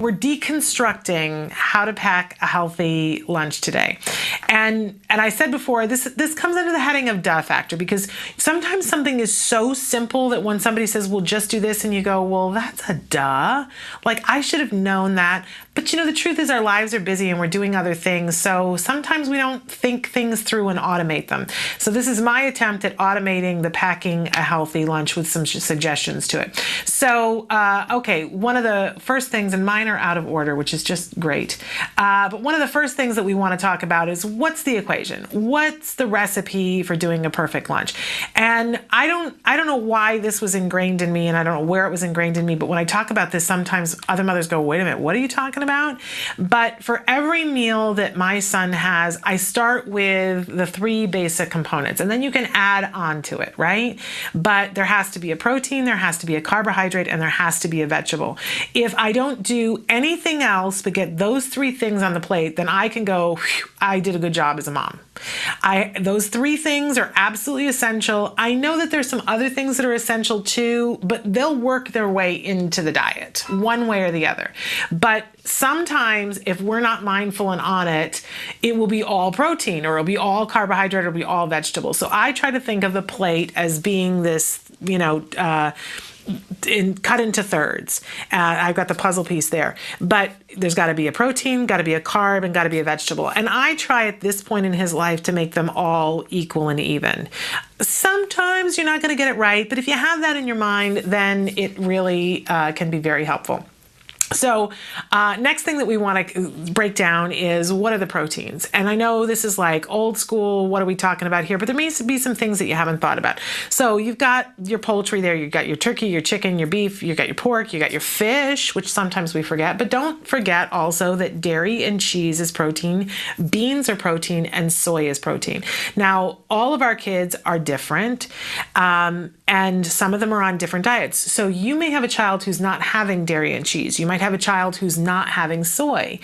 we're deconstructing how to pack a healthy lunch today. And I said before, this comes under the heading of duh factor, because sometimes something is so simple that when somebody says, well, just do this, and you go, well, that's a duh. Like, I should have known that. But the truth is our lives are busy and we're doing other things. So sometimes we don't think things through and automate them. So this is my attempt at automating the packing a healthy lunch with some suggestions to it. So, okay, one of the first things, and mine are out of order, which is just great. But one of the first things that we want to talk about is, what's the equation? What's the recipe for doing a perfect lunch? And I don't know why this was ingrained in me, and I don't know where it was ingrained in me, but when I talk about this, sometimes other mothers go, wait a minute, what are you talking about? But for every meal that my son has, I start with the 3 basic components, and then you can add on to it, right? But there has to be a protein, there has to be a carbohydrate, and there has to be a vegetable. If I don't do anything else but get those 3 things on the plate, then I can go, I did a good job as a mom. Those 3 things are absolutely essential. I know that there's some other things that are essential too, but they'll work their way into the diet one way or the other. But sometimes if we're not mindful and on it, it will be all protein, or it'll be all carbohydrate, or it'll be all vegetable. So I try to think of the plate as being this, cut into thirds. I've got the puzzle piece there, but there's got to be a protein, got to be a carb, and got to be a vegetable. And I try at this point in his life to make them all equal and even. Sometimes you're not going to get it right, but if you have that in your mind, then it really can be very helpful. So next thing that we want to break down is, what are the proteins? And I know this is like old school, what are we talking about here? But there may be some things that you haven't thought about. So you've got your poultry there, you've got your turkey, your chicken, your beef, you've got your pork, you got your fish, which sometimes we forget. But don't forget also that dairy and cheese is protein, beans are protein, and soy is protein. Now, all of our kids are different, and some of them are on different diets. So you may have a child who's not having dairy and cheese. You might have a child who's not having soy.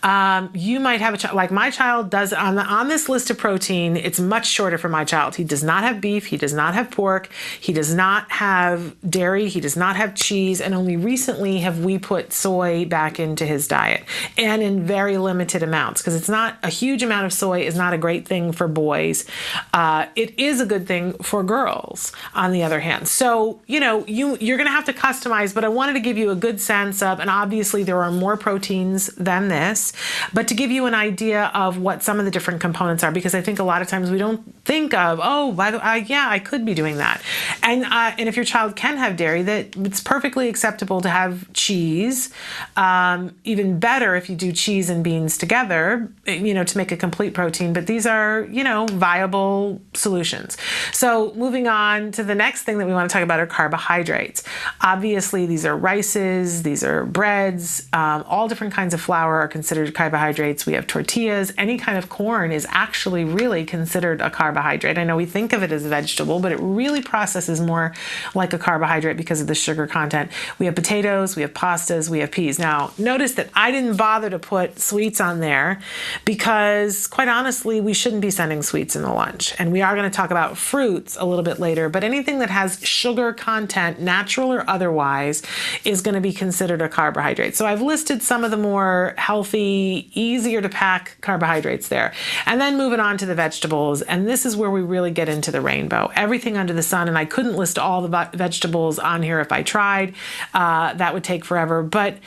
You might have a child, like my child does, on this list of protein, it's much shorter for my child. He does not have beef, he does not have pork, he does not have dairy, he does not have cheese, and only recently have we put soy back into his diet, and in very limited amounts, because it's not a huge amount of soy is not a great thing for boys. It is a good thing for girls, on the other hand. So, you're going to have to customize, but I wanted to give you a good sense of, and obviously there are more proteins than this, but to give you an idea of what some of the different components are, because I think a lot of times we don't think of, oh, by the way, yeah, I could be doing that. And if your child can have dairy, that it's perfectly acceptable to have cheese. Even better if you do cheese and beans together, to make a complete protein. But these are, viable solutions. So moving on to the next thing that we want to talk about are carbohydrates. Obviously, these are rices, these are breads, all different kinds of flour are considered carbohydrates. We have tortillas. Any kind of corn is actually really considered a carbohydrate. I know we think of it as a vegetable, but it really processes more like a carbohydrate because of the sugar content. We have potatoes, we have pastas, we have peas. Now, notice that I didn't bother to put sweets on there because, quite honestly, we shouldn't be sending sweets in the lunch. And we are going to talk about fruits a little bit later, but anything that has sugar content, natural or otherwise, is going to be considered a carbohydrate. So I've listed some of the more healthy, easier to pack carbohydrates there. And then moving on to the vegetables, and this is where we really get into the rainbow. Everything under the sun, and I couldn't list all the vegetables on here if I tried. That would take forever. But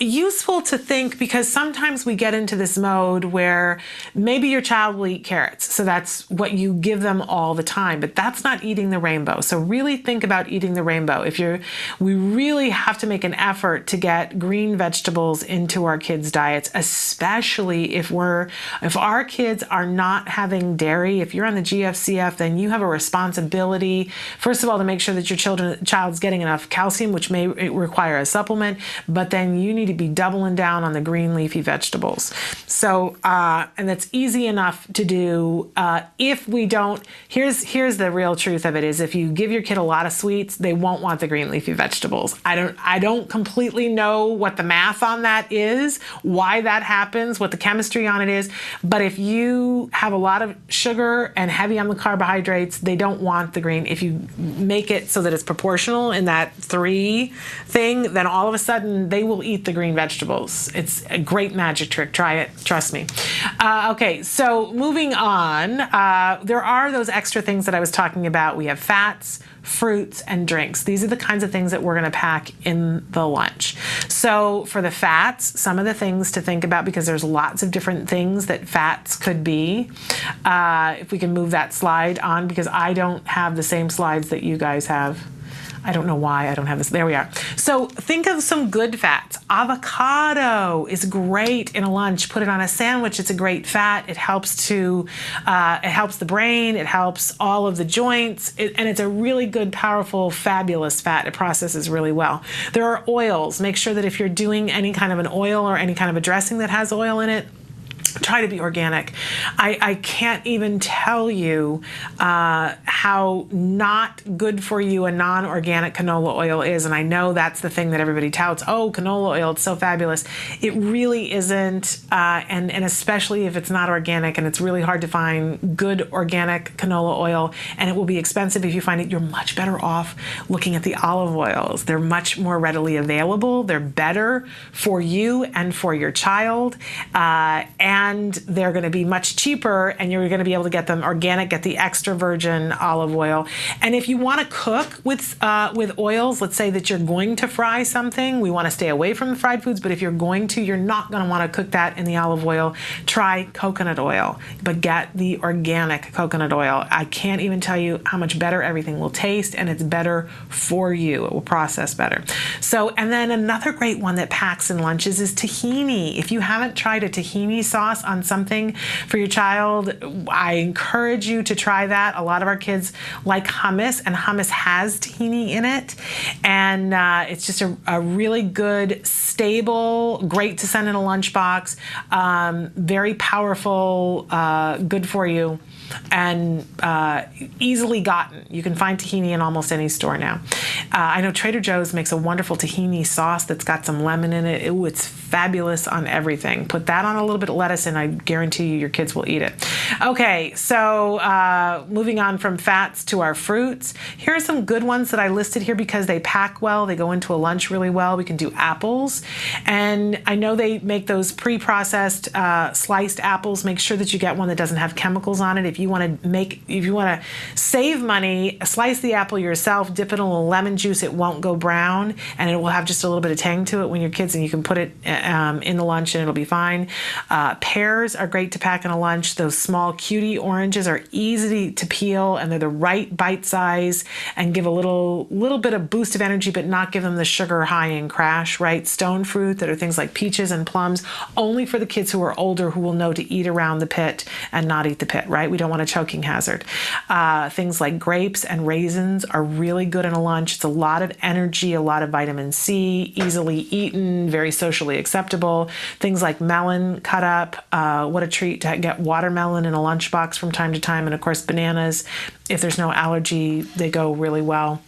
useful to think, because sometimes we get into this mode where maybe your child will eat carrots, so that's what you give them all the time, but that's not eating the rainbow. So really think about eating the rainbow. We really have to make an effort to get green vegetables into our kids' diets, especially if our kids are not having dairy. If you're on the GFCF, then you have a responsibility, first of all, to make sure that your child's getting enough calcium, which may require a supplement, but then you need to be doubling down on the green leafy vegetables. So, and that's easy enough to do. If we don't, here's the real truth of it is, if you give your kid a lot of sweets, they won't want the green leafy vegetables. I don't completely know what the math on that is, why that happens, what the chemistry on it is, but if you have a lot of sugar and heavy on the carbohydrates, they don't want the green. If you make it so that it's proportional in that 3 thing, then all of a sudden they will eat eat the green vegetables. It's a great magic trick. Try it. Trust me. Okay, so moving on, there are those extra things that I was talking about. We have fats, fruits, and drinks. These are the kinds of things that we're going to pack in the lunch. So for the fats, some of the things to think about, because there's lots of different things that fats could be. If we can move that slide on, because I don't have the same slides that you guys have. I don't know why I don't have this. There we are. So think of some good fats. Avocado is great in a lunch. Put it on a sandwich. It's a great fat. It helps to, it helps the brain. It helps all of the joints. And it's a really good, powerful, fabulous fat. It processes really well. There are oils. Make sure that if you're doing any kind of an oil or any kind of a dressing that has oil in it, try to be organic. I can't even tell you how not good for you a non-organic canola oil is. And I know that's the thing that everybody touts. Oh, canola oil, it's so fabulous. It really isn't. And especially if it's not organic, and it's really hard to find good organic canola oil, and it will be expensive if you find it. You're much better off looking at the olive oils. They're much more readily available. They're better for you and for your child. And they're going to be much cheaper, and you're going to be able to get them organic, get the extra virgin olive oil. And if you want to cook with oils, let's say that you're going to fry something, we want to stay away from the fried foods, but if you're going to, you're not going to want to cook that in the olive oil. Try coconut oil, but get the organic coconut oil. I can't even tell you how much better everything will taste, and it's better for you. It will process better. So, and then another great one that packs in lunches is tahini. If you haven't tried a tahini sauce on something for your child, I encourage you to try that. A lot of our kids like hummus, and hummus has tahini in it. And it's just a really good, stable, great to send in a lunchbox, very powerful, good for you, and easily gotten. You can find tahini in almost any store now. I know Trader Joe's makes a wonderful tahini sauce that's got some lemon in it. Ooh, it's fabulous on everything. Put that on a little bit of lettuce, and I guarantee you your kids will eat it. Okay, so moving on from fats to our fruits. Here are some good ones that I listed here because they pack well. They go into a lunch really well. We can do apples. And I know they make those pre-processed sliced apples. Make sure that you get one that doesn't have chemicals on it. If you want to save money, slice the apple yourself, dip it in a little lemon juice. It won't go brown, and it will have just a little bit of tang to it when you're kids, and you can put it in the lunch and it'll be fine. Pears are great to pack in a lunch. Those small cutie oranges are easy to peel, and they're the right bite size and give a little bit of boost of energy, but not give them the sugar high and crash, right? Stone fruit that are things like peaches and plums, only for the kids who are older who will know to eat around the pit and not eat the pit, right? We don't want a choking hazard. Things like grapes and raisins are really good in a lunch. It's a lot of energy, a lot of vitamin C, easily eaten, very socially acceptable. Things like melon cut up. What a treat to get watermelon in a lunchbox from time to time. And of course, bananas, if there's no allergy, they go really well.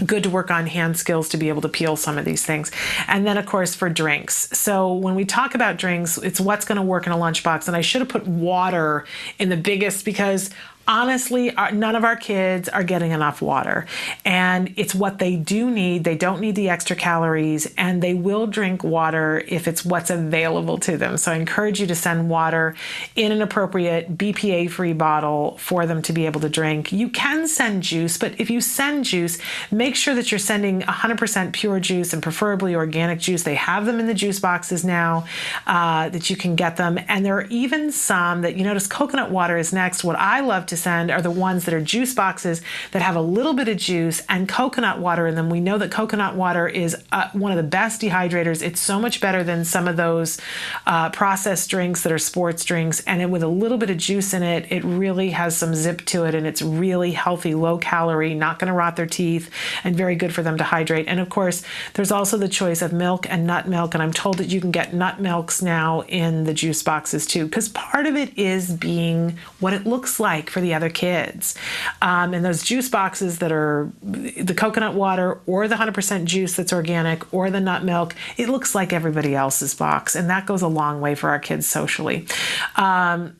Good to work on hand skills to be able to peel some of these things. And then, of course, for drinks. So when we talk about drinks, it's what's going to work in a lunchbox. And I should have put water in the biggest because honestly, none of our kids are getting enough water, and it's what they do need. They don't need the extra calories, and they will drink water if it's what's available to them. So I encourage you to send water in an appropriate BPA-free bottle for them to be able to drink. You can send juice, but if you send juice, make sure that you're sending 100% pure juice and preferably organic juice. They have them in the juice boxes now that you can get them. And there are even some that, you notice coconut water is next. What I love to send are the ones that are juice boxes that have a little bit of juice and coconut water in them. We know that coconut water is one of the best dehydrators. It's so much better than some of those processed drinks that are sports drinks. And with a little bit of juice in it, it really has some zip to it, and it's really healthy, low calorie, not going to rot their teeth, and very good for them to hydrate. And of course, there's also the choice of milk and nut milk, and I'm told that you can get nut milks now in the juice boxes too, because part of it is being what it looks like for the the other kids. And those juice boxes that are the coconut water or the 100% juice that's organic or the nut milk, it looks like everybody else's box. And that goes a long way for our kids socially.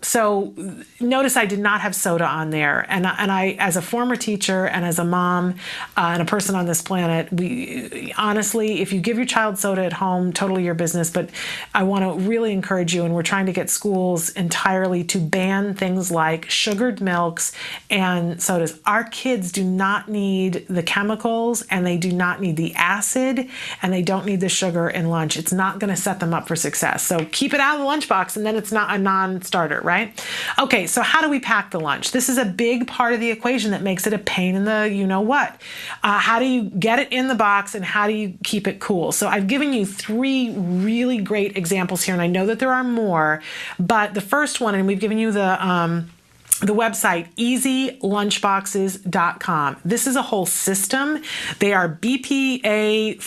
So notice I did not have soda on there. And I, as a former teacher and as a mom and a person on this planet, we honestly, if you give your child soda at home, totally your business. But I want to really encourage you, and we're trying to get schools entirely to ban things like sugared milks and sodas. Our kids do not need the chemicals, and they do not need the acid, and they don't need the sugar in lunch. It's not going to set them up for success. So keep it out of the lunchbox, and then it's not a non-starter, right? Okay, so how do we pack the lunch? This is a big part of the equation that makes it a pain in the you-know-what. How do you get it in the box, and how do you keep it cool? So I've given you 3 really great examples here, and I know that there are more, but the first one, and we've given you the website, easylunchboxes.com. This is a whole system. They are BPA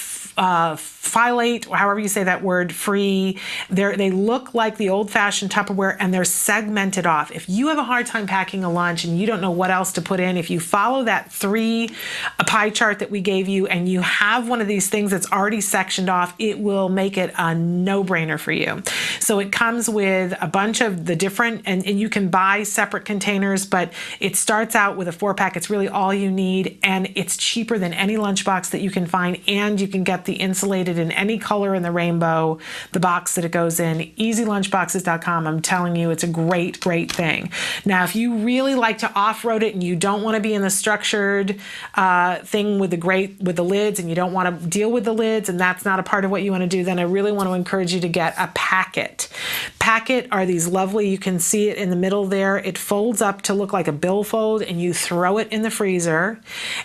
phthalate, or however you say that word, free. They look like the old-fashioned Tupperware, and they're segmented off. If you have a hard time packing a lunch and you don't know what else to put in, if you follow that 3 pie chart that we gave you and you have one of these things that's already sectioned off, it will make it a no-brainer for you. So it comes with a bunch of the different, and you can buy separate containers, but it starts out with a 4-pack. It's really all you need, and it's cheaper than any lunchbox that you can find, and you can get the insulated in any color in the rainbow, the box that it goes in. Easylunchboxes.com. I'm telling you, it's a great, great thing. Now, if you really like to off-road it and you don't want to be in the structured thing with the lids, and you don't want to deal with the lids, and that's not a part of what you want to do, then I really want to encourage you to get a packet. Packet are these lovely, you can see it in the middle there. It folds up to look like a billfold, and you throw it in the freezer,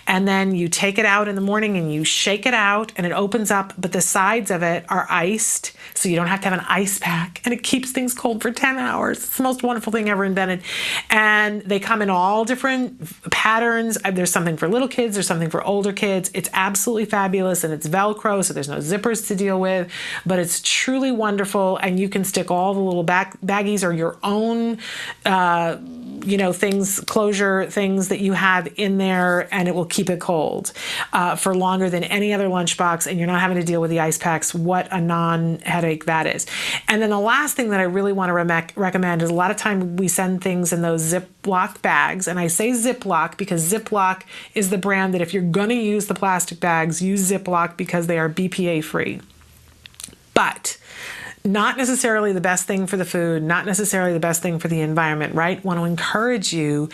and then you take it out in the morning and you shake it out, and it opens up, but the sides of it are iced, so you don't have to have an ice pack, and it keeps things cold for 10 hours. It's the most wonderful thing ever invented. And they come in all different patterns. There's something for little kids, there's something for older kids. It's absolutely fabulous, and it's Velcro, so there's no zippers to deal with, but it's truly wonderful, and you can stick all the little baggies or your own things, closure things that you have in there, and it will keep it cold for longer than any other lunchbox, and you're not having to deal with the ice packs. What a non-headache that is. And then the last thing that I really want to recommend is, a lot of time we send things in those Ziploc bags, and I say Ziploc because Ziploc is the brand that if you're going to use the plastic bags, use Ziploc because they are BPA free. But not necessarily the best thing for the food, not necessarily the best thing for the environment, right? Want to encourage you,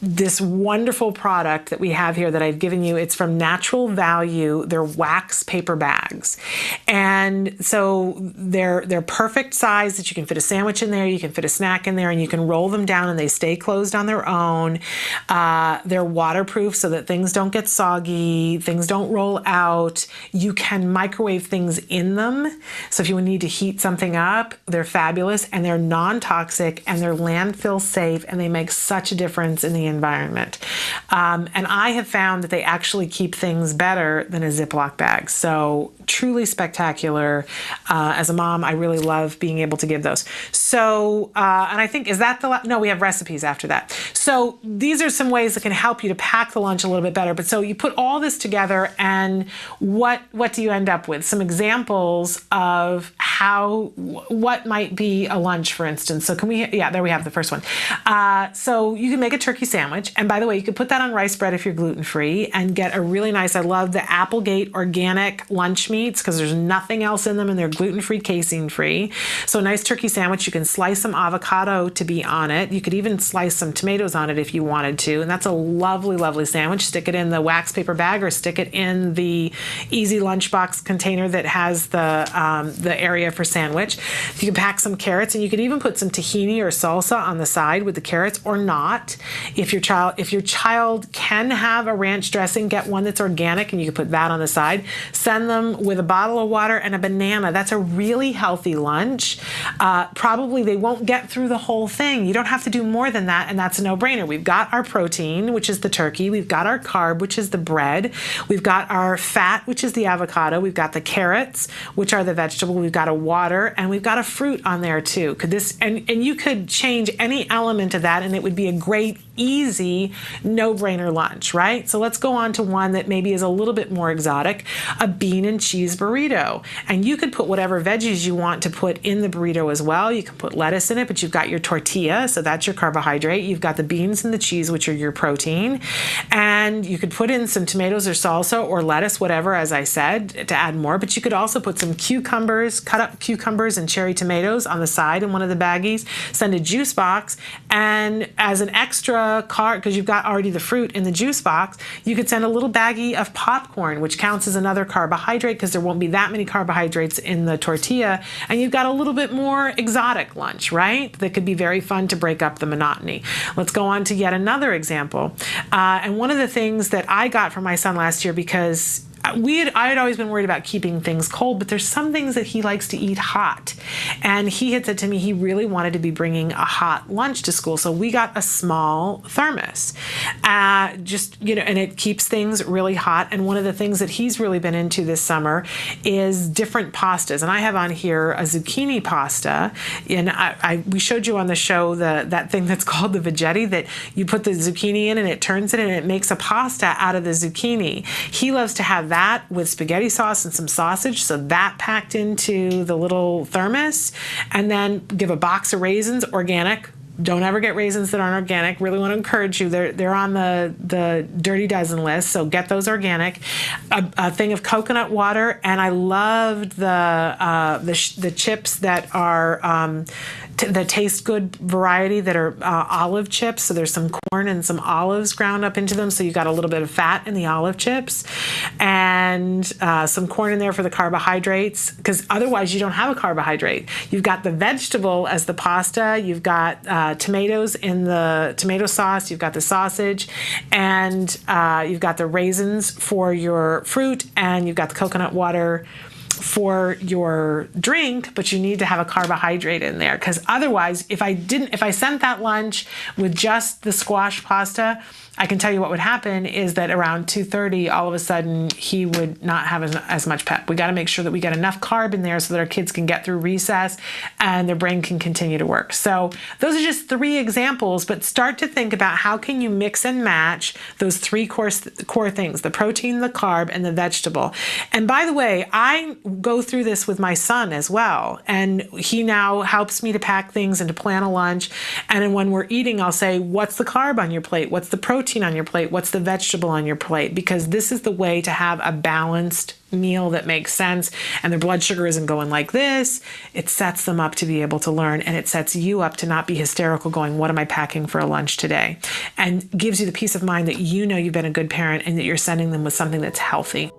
this wonderful product that we have here that I've given you, it's from Natural Value. They're wax paper bags. And so they're perfect size that you can fit a sandwich in there, you can fit a snack in there, and you can roll them down and they stay closed on their own. They're waterproof so that things don't get soggy, things don't roll out. You can microwave things in them. So if you need to heat something up, they're fabulous, and they're non-toxic, and they're landfill safe, and they make such a difference in the environment. And I have found that they actually keep things better than a Ziploc bag. So truly spectacular. As a mom, I really love being able to give those. So, and I think, is that no, we have recipes after that. So these are some ways that can help you to pack the lunch a little bit better. But so you put all this together, and what do you end up with? Some examples of what might be a lunch, for instance. So there we have the first one. So you can make a turkey sandwich. And by the way, you could put that on rice bread if you're gluten-free, and get a really nice, I love the Applegate organic lunch meats because there's nothing else in them, and they're gluten-free, casein-free. So a nice turkey sandwich, you can slice some avocado to be on it. You could even slice some tomatoes on it if you wanted to. And that's a lovely, lovely sandwich. Stick it in the wax paper bag, or stick it in the easy lunchbox container that has the area for sandwich. You can pack some carrots, and you could even put some tahini or salsa on the side with the carrots, or not. If your child can have a ranch dressing, get one that's organic, and you can put that on the side. Send them with a bottle of water and a banana. That's a really healthy lunch. Probably they won't get through the whole thing. You don't have to do more than that, and that's a no-brainer. We've got our protein, which is the turkey. We've got our carb, which is the bread. We've got our fat, which is the avocado. We've got the carrots, which are the vegetable. We've got a water, and we've got a fruit on there too. And you could change any element of that and it would be a great, easy, no-brainer lunch, right? So let's go on to one that maybe is a little bit more exotic, a bean and cheese burrito. And you could put whatever veggies you want to put in the burrito as well. You can put lettuce in it, but you've got your tortilla, so that's your carbohydrate. You've got the beans and the cheese, which are your protein. And you could put in some tomatoes or salsa or lettuce, whatever, as I said, to add more. But you could also put some cucumbers, cut up cucumbers and cherry tomatoes on the side in one of the baggies, send a juice box, and as an extra carb, because you've got already the fruit in the juice box, you could send a little baggie of popcorn, which counts as another carbohydrate because there won't be that many carbohydrates in the tortilla, and you've got a little bit more exotic lunch, right? That could be very fun to break up the monotony. Let's go on to yet another example. And one of the things that I got from my son last year, because I had always been worried about keeping things cold, but there's some things that he likes to eat hot. And he had said to me he really wanted to be bringing a hot lunch to school. So we got a small thermos, and it keeps things really hot. And one of the things that he's really been into this summer is different pastas. And I have on here a zucchini pasta. And we showed you on the show that thing that's called the veggetti, that you put the zucchini in and it turns it and it makes a pasta out of the zucchini. He loves to have that with spaghetti sauce and some sausage, so that packed into the little thermos, and then give a box of raisins, organic. Don't ever get raisins that aren't organic. Really want to encourage you. They're on the Dirty Dozen list, so get those organic. A thing of coconut water, and I loved the chips that are the taste good variety that are olive chips. So there's some corn and some olives ground up into them, so you got a little bit of fat in the olive chips, and some corn in there for the carbohydrates, because otherwise you don't have a carbohydrate. You've got the vegetable as the pasta. You've got tomatoes in the tomato sauce. You've got the sausage, and you've got the raisins for your fruit, and you've got the coconut water for your drink, but you need to have a carbohydrate in there, because otherwise, if I sent that lunch with just the squash pasta, I can tell you what would happen is that around 2:30, all of a sudden, he would not have as much pep. We got to make sure that we get enough carb in there so that our kids can get through recess and their brain can continue to work. So those are just 3 examples, but start to think about how can you mix and match those 3 core things: the protein, the carb, and the vegetable. And by the way, I go through this with my son as well, and he now helps me to pack things and to plan a lunch. And then when we're eating, I'll say, what's the carb on your plate? What's the protein on your plate? What's the vegetable on your plate? Because this is the way to have a balanced meal that makes sense, and their blood sugar isn't going like this. It sets them up to be able to learn, and it sets you up to not be hysterical going, what am I packing for a lunch today? And gives you the peace of mind that you know you've been a good parent and that you're sending them with something that's healthy.